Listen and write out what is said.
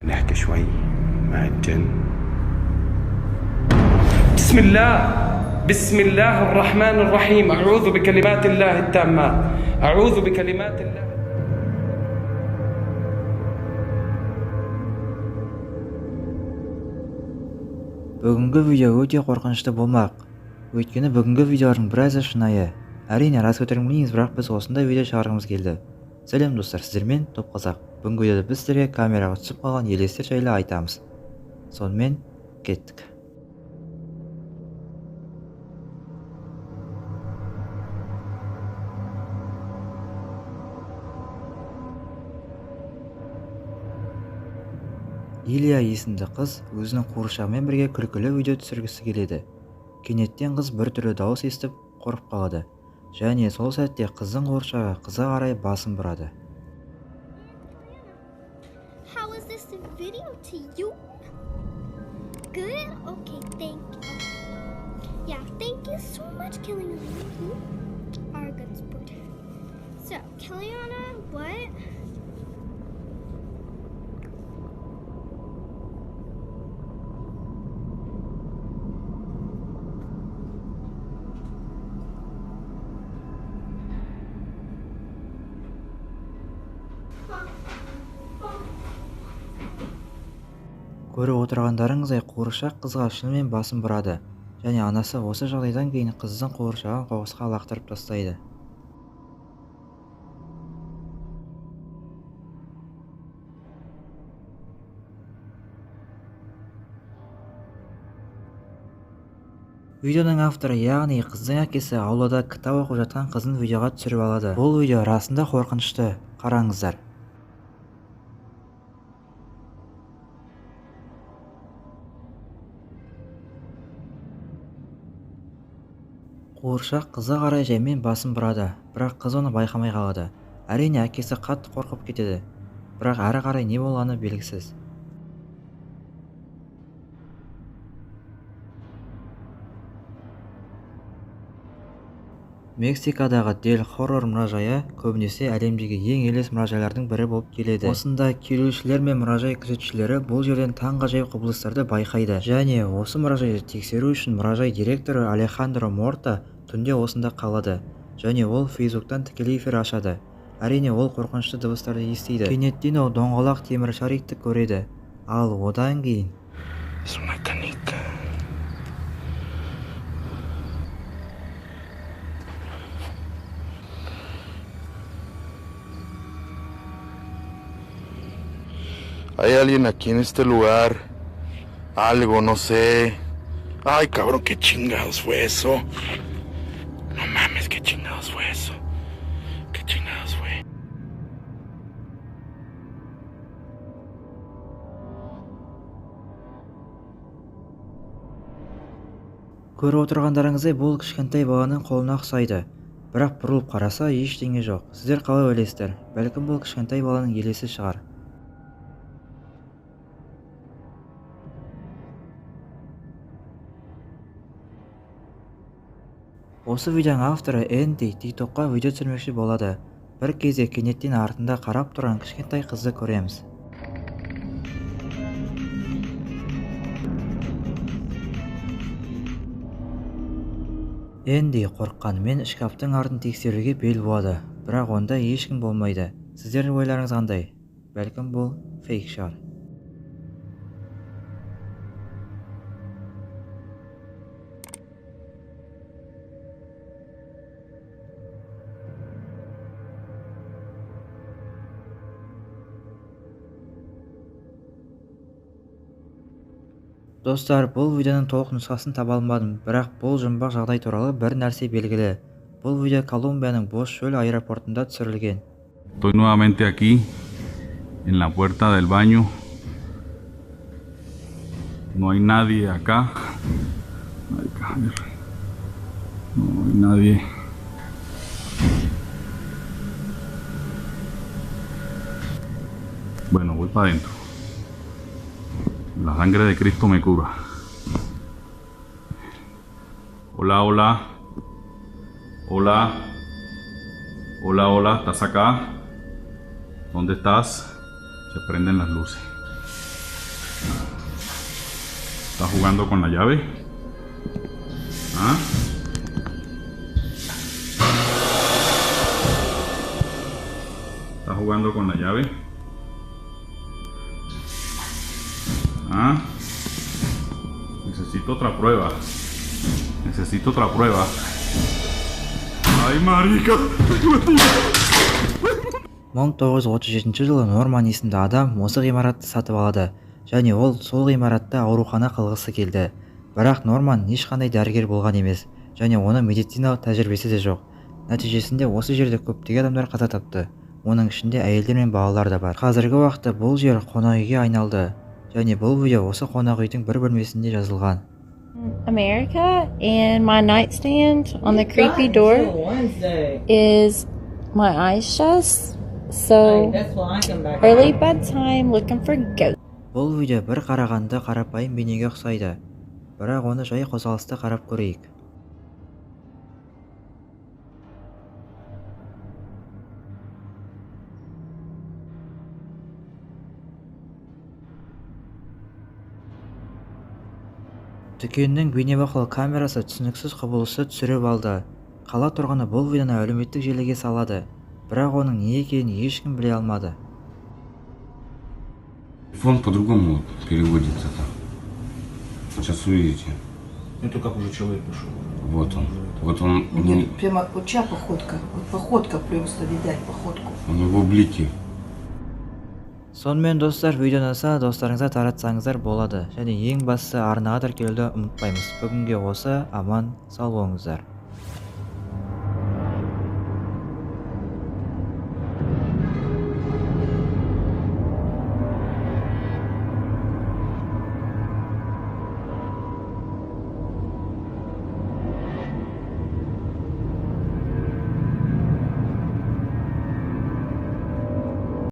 نحكي شوي مع الجن. بسم الله بسم الله الرحمن الرحيم. أعوذ بكلمات الله التامات. أعوذ بكلمات الله. Бүгінгі видео өте қорқынышты болмақ. Өйткені бүгінгі видеолардың біразы шынайы. Әрине рас көтермейміз, бірақ біз осындай видео шығарғымыз келді. Сәлем достар, сіздермен Топ Қазақ. Бүгінгі видеода біз сіздерге камераға түсіп қалған елестер жайлы айтамыз. Сонымен кеттік. Илья есімді қыз өзінің қуыршағымен бірге күлкілі видео түсіргісі келеді. Кенеттен қыз бір түрлі дауыс естіп қорқып қалады. Және сол сәтте қыздың қуыршағы қызға қарай басын бұрады. How is this video to you? Good? Okay, thank you. Yeah, thank you so much, Kiliana. You are a good sport. So, Kiliana, what? Көріп отырғандарыңыздай қуыршақ қызға шынымен басын бұрады. Және анасы осы жағдайдан кейін қыздың қуыршағын қоқысқа лақтырып тастайды. Видеоның авторы, яғни қыздың әкесі, аулада кітап оқып жатқан қызын видеоға түсіріп алады. Бұл видео расында қорқынышты. Қараңыздар. Қуыршақ қызға қарай жаймен басын бұрады, бірақ қыз оны байқамай қалады. Әрине әкесі қатты қорқып кетеді, бірақ әрі қарай не болғаны белгісіз. Мексикадағы Дель Хоррор мұражайы көбінесе әлемдегі ең елес мұражайлардың бірі болып келеді. Осында келушілер мен мұражай күзетшілері бұл жерден таңғажайып құбылыстарды байқайды. Және осы мұражайды тексеру үшін мұражай директоры Алехандро Морта түнде осында қалады. Және ол Фейсбуктан тікелей эфир ашады. Әрине ол қорқынышты дыбыстарды естиді. Кенеттен ол доңғалақ темір шарикті көреді. Ал одан кейін Hay alguien aquí en este lugar. Algo, no sé. Ay, cabrón, ¿qué chingados fue eso? No mames, ¿qué chingados fue eso? ¿Qué chingados fue? Көріп отырғандарыңыздай бұл кішкентай баланың қолына ұқсайды. Бірақ бұрылып қараса ештеңе жоқ. Сіздер қалай ойлайсыздар? Бәлкім бұл кішкентай баланың елесі шығар. Осы видеоның авторы Энди TikTokқа видео түсірмекші болады. Бір кезде кенеттен артында қарап тұрған кішкентай қызды көреміз. Энди қорыққанымен шкафтың артын тексеруге бел буады, бірақ онда ешкім болмайды. Сіздердің ойларыңыз қандай? Бәлкім бұл фейк шығар. Достар, бұл видеоның толық нұсқасын таба алмадым, бірақ бұл жұмбақ жағдай туралы бір нәрсе белгілі. Бұл видео Колумбияның бос шөл аэропортында түсірілген. Estoy nuevamente aquí, en la puerta del baño. No hay nadie acá. No hay nadie. Bueno, voy para adentro. La sangre de Cristo me cura. Hola, hola. Hola. Hola, hola. ¿Estás acá? ¿Dónde estás? Se prenden las luces. ¿Estás jugando con la llave? ¿Ah? ¿Estás jugando con la llave? ¿Ah? Necesito otra prueba. Necesito otra prueba. ¡Ay, marica! 1937 жылы Норман есімді адам осы ғимаратты сатып алады және ол сол ғимаратта аурухана қылғысы келді. Бірақ Норман ешқандай дәрігер болған емес және оның медициналық тәжірибесі де жоқ. Нәтижесінде осы жерде көптеген адамдар қаза тапты. Оның ішінде әйелдер мен балалар да бар. Қазіргі уақытта бұл жер қонақ үйге айналды және бұл видео осы қонақ үйдің бір бөлмесінде жазылған. America, and my nightstand on the creepy door is my eyes shut. So early bedtime looking for ghosts. Бұл видео бір қарағанда қарапайым бейнеге ұқсайды. Бірақ оны жай қозғалыста қарап көрейік. Дүкеннің бейнебақылау камерасы түсініксіз құбылысты түсіріп алды. Қала тұрғыны бұл видеоны әлеуметтік желіге салады. Бірақ оның не екенін ешкім біле алмады. Фон по-другому переводится там. Сейчас увидите. Это как уже человек пошел. Вот он. Вот он. Нет, прямо вот чья походка. Вот походка просто видать, походку. У него блики. Сонымен достар, видеоны достарыңызға таратсаңыздар болады. Және ең бастысы арнаға тіркелуді ұмытпаймыз. Бүгінге осы, аман, сау болыңыздар.